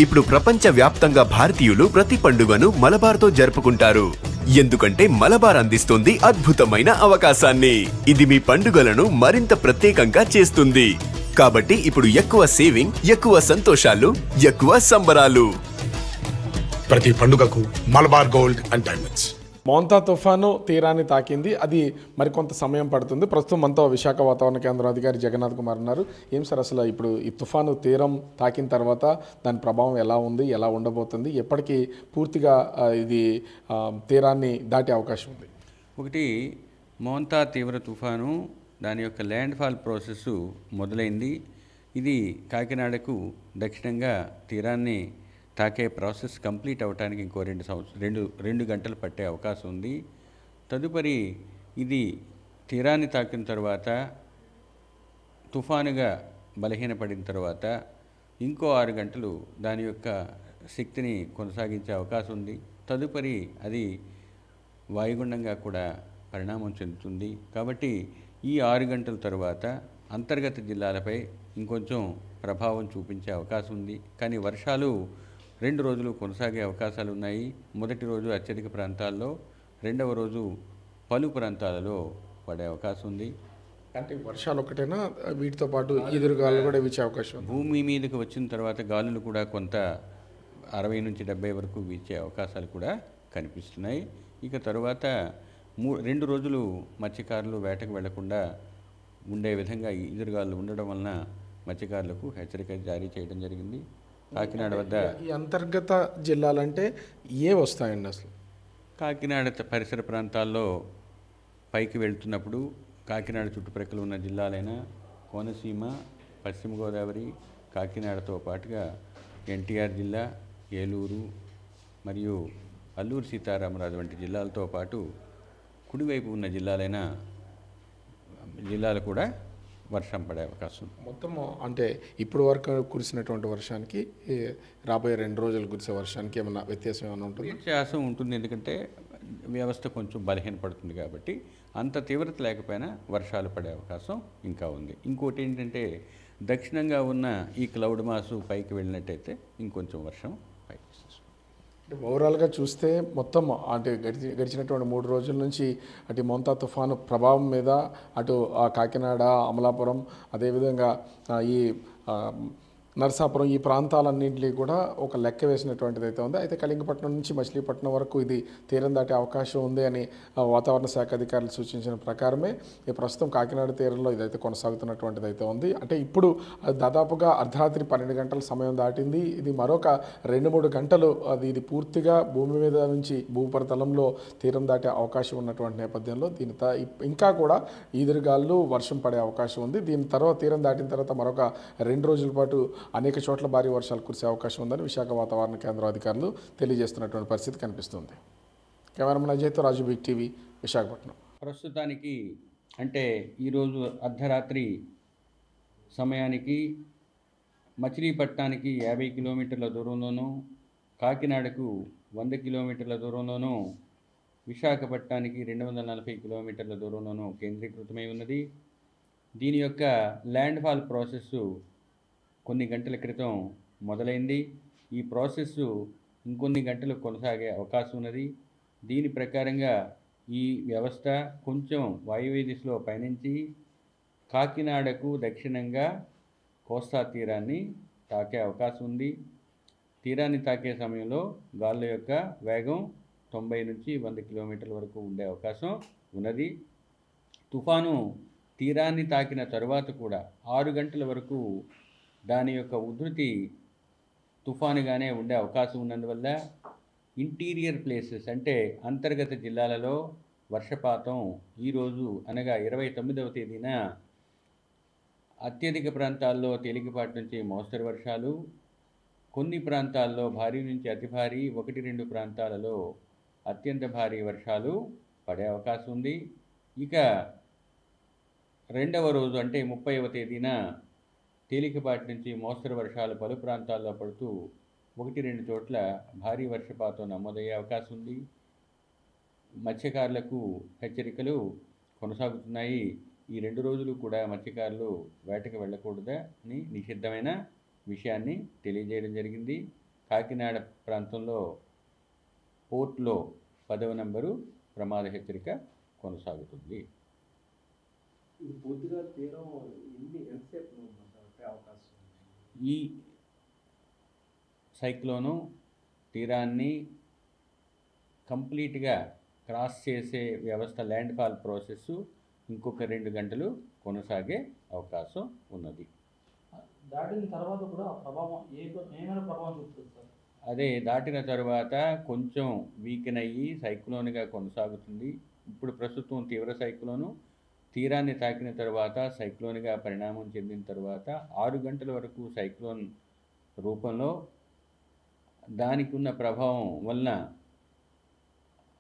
ఇప్పుడు ప్రపంచ వ్యాప్తంగా భారతీయులు ప్రతి పండుగను మలబార్తో జరుపుకుంటారు. ఎందుకంటే మలబార్ అందిస్తుంది అద్భుతమైన అవకాశాన్ని. ఇది మీ పండుగలను మరింత ప్రత్యేకంగా చేస్తుంది. కాబట్టి ఇప్పుడు ఎక్కువ సేవింగ్, ఎక్కువ సంతోషాలు, ఎక్కువ సంబరాలు. ప్రతి పండుగకు Malabar gold and diamonds. Montha తుఫాను తీరాన్ని తాకింది. అది మరికొంత సమయం పడుతుంది. ప్రస్తుతం మనతో విశాఖ వాతావరణ కేంద్రం అధికారి జగన్నాథ్ కుమార్ ఉన్నారు. ఏం సార్ అసలు ఇప్పుడు ఈ తుఫాను తీరం తాకిన తర్వాత దాని ప్రభావం ఎలా ఉంది, ఎలా ఉండబోతుంది, ఎప్పటికీ పూర్తిగా ఇది తీరాన్ని దాటే అవకాశం ఉంది? ఒకటి, మోంతా తీవ్ర తుఫాను దాని యొక్క ల్యాండ్ ఫాల్ ప్రాసెస్ మొదలైంది. ఇది కాకినాడకు దక్షిణంగా తీరాన్ని తాకే ప్రాసెస్ కంప్లీట్ అవ్వడానికి ఇంకో 2 గంటలు పట్టే అవకాశం ఉంది. తదుపరి ఇది తీరాన్ని తాకిన తర్వాత తుఫానుగా బలహీనపడిన తర్వాత ఇంకో 6 గంటలు దాని యొక్క శక్తిని కొనసాగించే అవకాశం ఉంది. తదుపరి అది వాయుగుండంగా కూడా పరిణామం చెందుతుంది. కాబట్టి ఈ 6 గంటల తర్వాత అంతర్గత జిల్లాలపై ఇంకొంచెం ప్రభావం చూపించే అవకాశం ఉంది. కానీ వర్షాలు 2 రోజులు కొనసాగే అవకాశాలు ఉన్నాయి. మొదటి రోజు అత్యధిక ప్రాంతాల్లో, రెండవ రోజు పలు ప్రాంతాలలో పడే అవకాశం ఉంది. అంటే వర్షాలు ఒకటేనా, వీటితో పాటు ఎదురుగాలు కూడా వీచే అవకాశం ఉంది? భూమి మీదకి వచ్చిన తర్వాత గాలులు కూడా కొంత 60 నుంచి 70 వరకు వీచే అవకాశాలు కూడా కనిపిస్తున్నాయి. ఇక తరువాత 2 రోజులు మత్స్యకారులు వేటకు వెళ్లకుండా ఉండే విధంగా ఎదురుగాలు ఉండడం వలన మత్స్యకారులకు హెచ్చరిక జారీ చేయడం జరిగింది. కాకినాడ వద్ద ఈ అంతర్గత జిల్లాలంటే ఏ వస్తాయండి అసలు? కాకినాడ పరిసర ప్రాంతాల్లో పైకి వెళ్తున్నప్పుడు కాకినాడ చుట్టుప్రక్కల ఉన్న జిల్లాలైన కోనసీమ, పశ్చిమ గోదావరి, కాకినాడతో పాటుగా ఎన్టీఆర్ జిల్లా, ఏలూరు మరియు అల్లూరు సీతారామరాజు వంటి జిల్లాలతో పాటు కుడివైపు ఉన్న జిల్లాలు కూడా వర్షం పడే అవకాశం. మొత్తం అంటే ఇప్పుడు వరకు కురిసినటువంటి వర్షానికి రాబోయే 2 రోజులు కురిసే వర్షానికి ఏమైనా వ్యత్యాసం ఏమైనా ఉంటుంది? వ్యత్యాసం ఉంటుంది. ఎందుకంటే వ్యవస్థ కొంచెం బలహీనపడుతుంది కాబట్టి అంత తీవ్రత లేకపోయినా వర్షాలు పడే అవకాశం ఇంకా ఉంది. ఇంకోటి ఏంటంటే దక్షిణంగా ఉన్న ఈ క్లౌడ్ మాసు పైకి వెళ్ళినట్టయితే ఇంకొంచెం వర్షం పైకి వస్తుంది. ఓవరాల్గా చూస్తే మొత్తం అంటే గడిచినటువంటి 3 రోజుల నుంచి అటు మోంతా తుఫాను ప్రభావం మీద అటు కాకినాడ, అమలాపురం, అదేవిధంగా ఈ నరసాపురం, ఈ ప్రాంతాలన్నింటినీ కూడా ఒక లెక్క వేసినటువంటిది అయితే ఉంది. అయితే కళింగపట్నం నుంచి మచిలీపట్నం వరకు ఇది తీరం దాటే అవకాశం ఉంది అని వాతావరణ శాఖ అధికారులు సూచించిన ప్రకారమే ఈ ప్రస్తుతం కాకినాడ తీరంలో ఇదైతే కొనసాగుతున్నటువంటిది అయితే ఉంది. అంటే ఇప్పుడు దాదాపుగా అర్ధరాత్రి 12 గంటల సమయం దాటింది. ఇది మరొక 2-3 గంటలు ఇది పూర్తిగా భూమి మీద నుంచి భూపరితలంలో తీరం దాటే అవకాశం ఉన్నటువంటి నేపథ్యంలో ఇంకా కూడా ఈదురుగాలు, వర్షం పడే అవకాశం ఉంది. దీని తర్వాత తీరం దాటిన తర్వాత మరొక 2 రోజుల పాటు అనేక చోట్ల భారీ వర్షాలు కురిసే అవకాశం ఉందని విశాఖ వాతావరణ కేంద్రం అధికారులు తెలియజేస్తున్నటువంటి పరిస్థితి కనిపిస్తుంది. కెమెరామెన్ అజయ్తో రాజు, బిగ్ టీవీ, విశాఖపట్నం. ప్రస్తుతానికి అంటే ఈరోజు అర్ధరాత్రి సమయానికి మచిలీపట్నానికి 50 కిలోమీటర్ల దూరంలోనూ, కాకినాడకు 100 కిలోమీటర్ల దూరంలోనూ, విశాఖపట్నానికి 240 కిలోమీటర్ల దూరంలోనూ కేంద్రీకృతమై ఉన్నది. దీని యొక్క ల్యాండ్ ఫాల్ ప్రాసెస్ కొన్ని గంటల క్రితం మొదలైంది. ఈ ప్రాసెస్ ఇంకొన్ని గంటలు కొనసాగే అవకాశం ఉన్నది. దీని ప్రకారంగా ఈ వ్యవస్థ కొంచెం వాయువ్య దిశలో పయనించి కాకినాడకు దక్షిణంగా కోస్తా తీరాన్ని తాకే అవకాశం ఉంది. తీరాన్ని తాకే సమయంలో గాలుల యొక్క వేగం 90 నుంచి 100 కిలోమీటర్ల వరకు ఉండే అవకాశం ఉన్నది. తుఫాను తీరాన్ని తాకిన తరువాత కూడా 6 గంటల వరకు దాని యొక్క ఉధృతి తుఫానుగానే ఉండే అవకాశం ఉన్నందువల్ల ఇంటీరియర్ ప్లేసెస్ అంటే అంతర్గత జిల్లాలలో వర్షపాతం ఈరోజు అనగా 29వ తేదీన అత్యధిక ప్రాంతాల్లో తేలికపాటి నుంచి మోస్తరు వర్షాలు, కొన్ని ప్రాంతాల్లో భారీ నుంచి అతి భారీ, 1-2 ప్రాంతాలలో అత్యంత భారీ వర్షాలు పడే అవకాశం ఉంది. ఇక రెండవ రోజు అంటే 30వ తేదీన తేలికపాటి నుంచి మోస్తరు వర్షాలు పలు ప్రాంతాల్లో పడుతూ 1-2 చోట్ల భారీ వర్షపాతం నమోదయ్యే అవకాశం ఉంది. మత్స్యకారులకు హెచ్చరికలు కొనసాగుతున్నాయి. ఈ 2 రోజులు కూడా మత్స్యకారులు వేటకు వెళ్ళకూడదని నిషిద్ధమైన విషయాన్ని తెలియజేయడం జరిగింది. కాకినాడ ప్రాంతంలో పోర్ట్లో 10వ నెంబరు ప్రమాద హెచ్చరిక కొనసాగుతుంది. ఇది పూర్తిగా తీరం ఎంతసేపు ఉండే అవకాశం ఉంది? ఈ సైక్లోను తీరాన్ని కంప్లీట్గా క్రాస్ చేసే వ్యవస్థ ల్యాండ్ ఫాల్ ప్రాసెస్ ఇంకొక 2 గంటలు కొనసాగే అవకాశం ఉన్నది. దాటిన తర్వాత కూడా ఆ ప్రభావం ఏమైనా ప్రభావం చూపుతుంది సార్? అదే దాటిన తర్వాత కొంచెం వీకెన్ అయ్యి సైక్లోన్గా కొనసాగుతుంది. ఇప్పుడు ప్రస్తుతం తీవ్ర సైక్లోను తీరాన్ని తాకిన తర్వాత సైక్లోన్గా పరిణామం చెందిన తర్వాత 6 గంటల వరకు సైక్లోన్ రూపంలో దానికి ఉన్న ప్రభావం వలన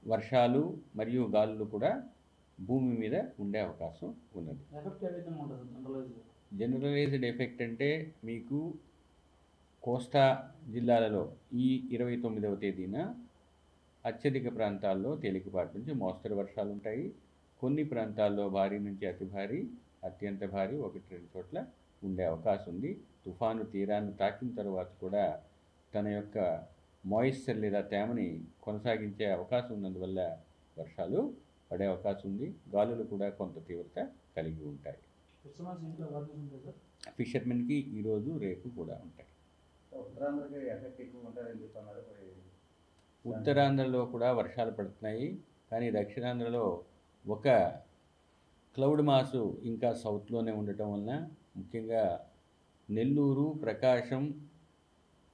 వర్షాలు మరియు గాలులు కూడా భూమి మీద ఉండే అవకాశం ఉన్నది. ఎఫెక్ట్ ఏ విధంగా ఉంటుంది జనరలైజ్గా? జనరలైజ్డ్ ఎఫెక్ట్ అంటే మీకు కోస్తా జిల్లాలలో ఈ 29వ తేదీన అత్యధిక ప్రాంతాల్లో తేలికపాటి నుంచి మోస్తరు వర్షాలు ఉంటాయి. కొన్ని ప్రాంతాల్లో భారీ నుంచి అతి భారీ, అత్యంత భారీ 1-2 చోట్ల ఉండే అవకాశం ఉంది. తుఫాను తీరాన్ని తాకిన తర్వాత కూడా తన యొక్క మాయిశ్చర్ లేదా తేమని కొనసాగించే అవకాశం ఉన్నందువల్ల వర్షాలు పడే అవకాశం ఉంది. గాలులు కూడా కొంత తీవ్రత కలిగి ఉంటాయి. ఫిషర్మెన్స్ ఇంకా అవేర్నెస్ ఉంటుంది సార్? ఫిషర్మెన్కి ఈరోజు రేపు కూడా ఉంటాయి. ఉత్తరాంధ్రకి ఎఫెక్ట్ ఎక్కువ ఉంటుందని చెప్తున్నారు. ఉత్తరాంధ్రలో కూడా వర్షాలు పడుతున్నాయి, కానీ దక్షిణాంధ్రలో ఒక క్లౌడ్ మాసు ఇంకా సౌత్లోనే ఉండటం వలన ముఖ్యంగా నెల్లూరు, ప్రకాశం,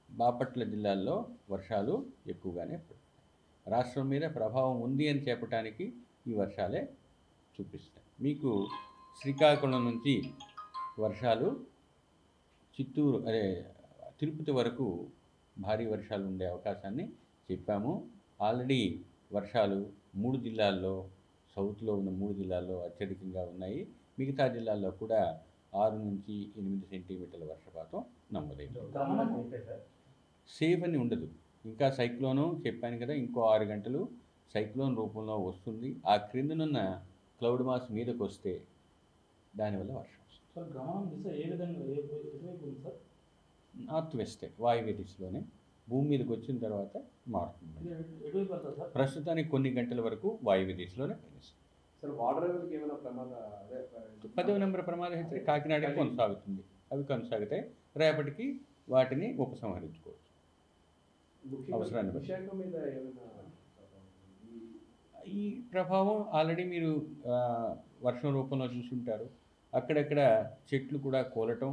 బాపట్ల జిల్లాల్లో వర్షాలు ఎక్కువగానే పడుతున్నాయి. రాష్ట్రం మీద ప్రభావం ఉంది అని చెప్పడానికి ఈ వర్షాలే చూపిస్తాయి. మీకు శ్రీకాకుళం నుంచి వర్షాలు చిత్తూరు తిరుపతి వరకు భారీ వర్షాలు ఉండే అవకాశాన్ని చెప్పాము. ఆల్రెడీ వర్షాలు 3 జిల్లాల్లో, సౌత్లో ఉన్న 3 జిల్లాల్లో అత్యధికంగా ఉన్నాయి. మిగతా జిల్లాల్లో కూడా 6 నుంచి 8 సెంటీమీటర్ల వర్షపాతం నమోదైంది. సేఫ్ అని ఉండదు. ఇంకా సైక్లోను చెప్పాను కదా, ఇంకో 6 గంటలు సైక్లోన్ రూపంలో వస్తుంది. ఆ క్రిందనున్న క్లౌడ్ మాస్ మీదకి వస్తే దానివల్ల వర్షం వస్తుంది. సార్ గమనం దిశ ఏ విధంగా ఎటువైపు ఉంది సార్? నార్త్ వెస్ట్ వాయువ్య దిశలోనే భూమి మీదకి వచ్చిన తర్వాత మారుతుంది. ఎటువైపు వెళ్తారు సార్? ప్రస్తుతానికి కొన్ని గంటల వరకు వాయువ్య దిశలోనే పనిస్తుంది. సార్ వాటర్ లెవెల్కి ఏమైనా ప్రమాద 10వ నెంబర్ ప్రమాద హెచ్చరిక కాకినాడకి కొనసాగుతుంది. అవి కొనసాగితే రేపటికి వాటిని ఉపసంహరించుకోవచ్చు. అవసరాన్ని బట్టి విశాఖ మీద ఏమైనా ఈ ప్రభావం ఆల్రెడీ మీరు వర్షం రూపంలో చూసుంటారు. అక్కడక్కడ చెట్లు కూడా కూలటం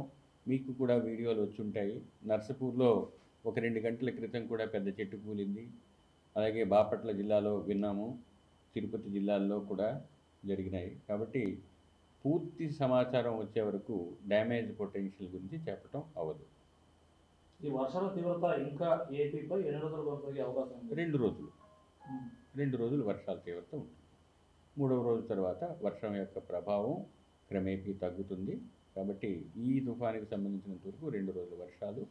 మీకు కూడా వీడియోలు వచ్చి ఉంటాయి. నర్సపూర్లో ఒక 2 గంటల క్రితం కూడా పెద్ద చెట్టు కూలింది. అలాగే బాపట్ల జిల్లాలో విన్నాము, తిరుపతి జిల్లాల్లో కూడా జరిగినాయి. కాబట్టి పూర్తి సమాచారం వచ్చే వరకు డ్యామేజ్ పొటెన్షియల్ గురించి చెప్పటం అవ్వదు. ఈ వర్షాల తీవ్రత ఇంకా ఏపీపై ఎన్ని రోజులు కొనసాగే అవకాశం ఉంది? 2 రోజులు 2 రోజులు వర్షాల తీవ్రత ఉంటుంది. 3వ రోజు తర్వాత వర్షం యొక్క ప్రభావం క్రమేపీ తగ్గుతుంది. కాబట్టి ఈ తుఫానికి సంబంధించినంత వరకు 2 రోజులు వర్షాలు,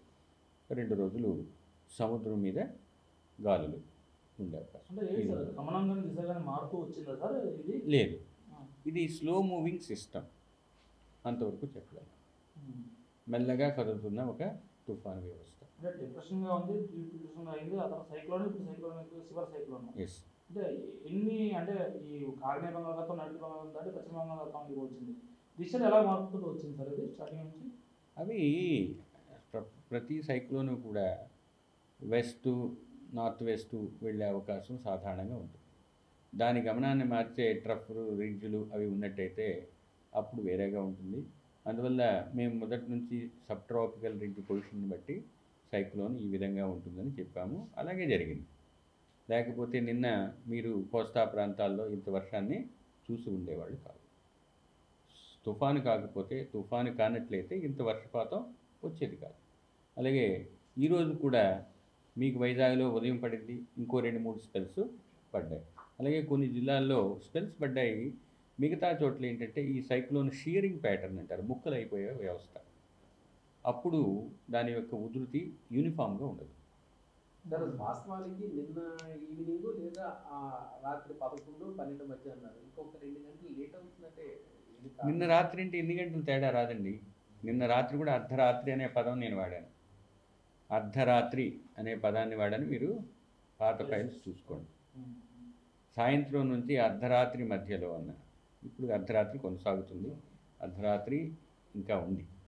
2 రోజులు సముద్రం మీద గాలులు ఉండే అవకాశం. అంటే ఏంటి సార్, గమనంగానే దిశగానే మార్పు వచ్చిందా సార్? ఇది లేదు, ఇది స్లో మూవింగ్ సిస్టమ్, అంతవరకు చెప్పలేము. మెల్లగా కదులుతున్న ఒక తుఫాను వ్యవస్థ. అంటే డిప్రెషన్గా ఉంది, డిప్రెషన్గా అయింది, ఆ తర్వాత సైక్లోన్, ఇప్పుడు సైక్లోన్, సివర్ సైక్లోన్. ఎస్. అంటే ఎన్ని అంటే ఈ కాగ్నేయ బంగాళాఖాతం, నైరుతి బంగాళాఖాతం దాటి పశ్చిమ బంగాళాఖాతానికి వచ్చింది. దిశలు ఎలా మారుతుందో వచ్చింది సార్ ఇది స్టార్టింగ్ నుంచి? అవి ప్రతి సైక్లోన్ కూడా వెస్ట్, నార్త్ వెస్ట్ వెళ్ళే అవకాశం సాధారణంగా ఉంటుంది. దాని గమనాన్ని మార్చే ట్రఫ్ రిడ్జ్లు అవి ఉన్నట్టయితే అప్పుడు వేరేగా ఉంటుంది. అందువల్ల మేము మొదటి నుంచి సబ్ ట్రాపికల్ రిడ్జ్ పొజిషన్ని బట్టి సైక్లోన్ ఈ విధంగా ఉంటుందని చెప్పాము. అలాగే జరిగింది. లేకపోతే నిన్న మీరు కోస్తా ప్రాంతాల్లో ఇంత వర్షాన్ని చూసి ఉండేవాళ్ళు కాదు. తుఫాను కాకపోతే, తుఫాను కానట్లయితే ఇంత వర్షపాతం వచ్చేది కాదు. అలాగే ఈరోజు కూడా మీకు వైజాగ్లో ఉదయం పడింది, ఇంకో 2-3 స్పెల్స్ పడ్డాయి. అలాగే కొన్ని జిల్లాల్లో స్పెల్స్ పడ్డాయి. మిగతా చోట్ల ఏంటంటే ఈ సైక్లోన్ షియరింగ్ ప్యాటర్న్ అంటారు, ముక్కలు అయిపోయే వ్యవస్థ. అప్పుడు దాని యొక్క ఉధృతి యూనిఫామ్గా ఉండదు. వాస్తవానికి నిన్న ఈవినింగ్ లేదా రాత్రి 11-12 మధ్య అన్నారు. ఇంకొక 2 గంటలు లేట్ అవుతుందంటే నిన్న రాత్రి అంటే 8 గంటలు తేడా రాదండి. నిన్న రాత్రి కూడా అర్ధరాత్రి అనే పదం నేను వాడాను. అర్ధరాత్రి అనే పదాన్ని వాడని మీరు పాత ఫైల్స్ చూసుకోండి. సాయంత్రం నుంచి అర్ధరాత్రి మధ్యలో అన్నారు. ఇప్పుడు అర్ధరాత్రి కొనసాగుతుంది, అర్ధరాత్రి ఇంకా ఉంది.